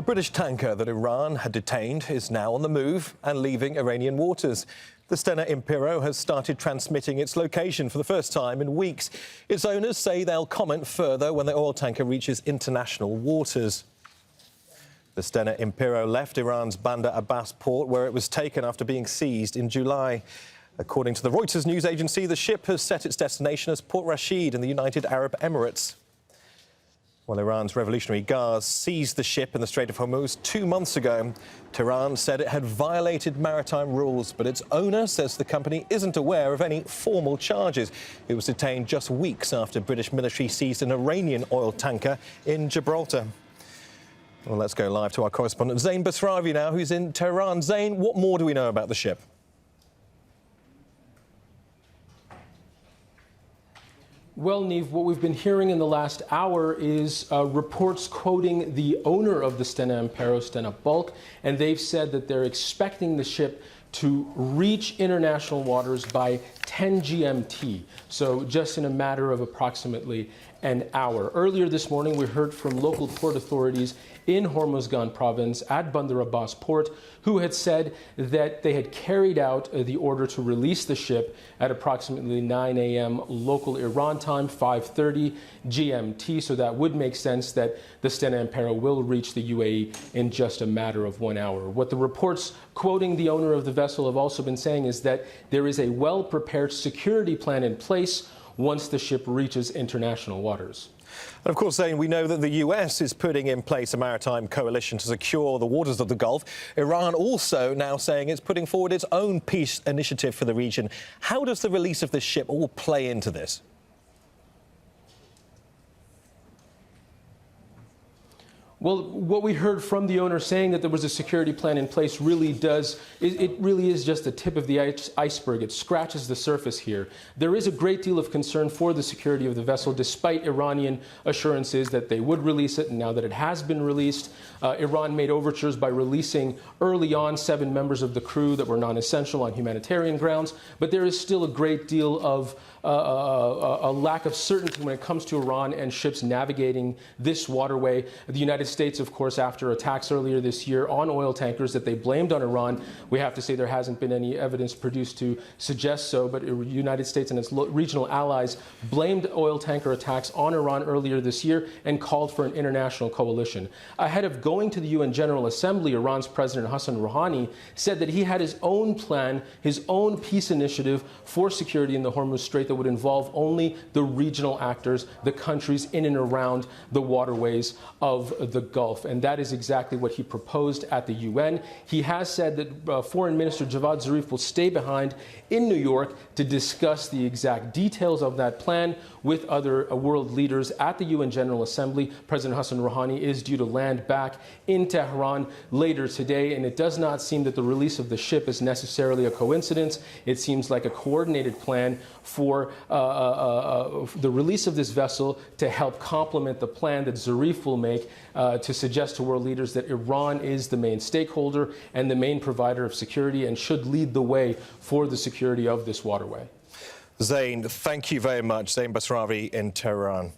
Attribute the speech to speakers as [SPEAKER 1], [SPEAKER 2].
[SPEAKER 1] A British tanker that Iran had detained is now on the move and leaving Iranian waters. The Stena Impero has started transmitting its location for the first time in weeks. Its owners say they'll comment further when the oil tanker reaches international waters. The Stena Impero left Iran's Bandar Abbas port, where it was taken after being seized in July. According to the Reuters news agency, the ship has set its destination as Port Rashid in the United Arab Emirates. Well, Iran's Revolutionary Guards seized the ship in the Strait of Hormuz 2 months ago. Tehran said it had violated maritime rules, but its owner says the company isn't aware of any formal charges. It was detained just weeks after British military seized an Iranian oil tanker in Gibraltar. Well, let's go live to our correspondent Zein Basravi now, who's in Tehran. Zein, what more do we know about the ship?
[SPEAKER 2] Well, Neve, what we've been hearing in the last hour is reports quoting the owner of the Stena Impero, Stena Bulk, and they've said that they're expecting the ship to reach international waters by 10 GMT, so just in a matter of approximately an hour. Earlier this morning, we heard from local port authorities in Hormuzgan province at Bandar Abbas port, who had said that they had carried out the order to release the ship at approximately 9 a.m. local Iran time, 5:30 GMT. So that would make sense that the Stena Impero will reach the UAE in just a matter of 1 hour. What the reports quoting the owner of the vessel have also been saying is that there is a well-prepared security plan in place once the ship reaches international waters.
[SPEAKER 1] And of course, Zein, we know that the US is putting in place a maritime coalition to secure the waters of the Gulf. Iran also now saying it's putting forward its own peace initiative for the region. How does the release of this ship all play into this?
[SPEAKER 2] Well, what we heard from the owner saying that there was a security plan in place really is just the tip of the iceberg. It scratches the surface here. There is a great deal of concern for the security of the vessel, despite Iranian assurances that they would release it. And now that it has been released, Iran made overtures by releasing early on 7 members of the crew that were non-essential on humanitarian grounds. But there is still a great deal of a lack of certainty when it comes to Iran and ships navigating this waterway. The United States, of course, after attacks earlier this year on oil tankers that they blamed on Iran, we have to say there hasn't been any evidence produced to suggest so, but the United States and its regional allies blamed oil tanker attacks on Iran earlier this year and called for an international coalition. Ahead of going to the UN General Assembly, Iran's President Hassan Rouhani said that he had his own plan, his own peace initiative for security in the Hormuz Strait that would involve only the regional actors, the countries in and around the waterways of the Gulf. And that is exactly what he proposed at the UN. He has said that Foreign Minister Javad Zarif will stay behind in New York to discuss the exact details of that plan with other world leaders at the UN General Assembly. President Hassan Rouhani is due to land back in Tehran later today, and it does not seem that the release of the ship is necessarily a coincidence. It seems like a coordinated plan for the release of this vessel to help complement the plan that Zarif will make to suggest to world leaders that Iran is the main stakeholder and the main provider of security and should lead the way for the security of this waterway.
[SPEAKER 1] Zein, thank you very much. Zein Basravi in Tehran.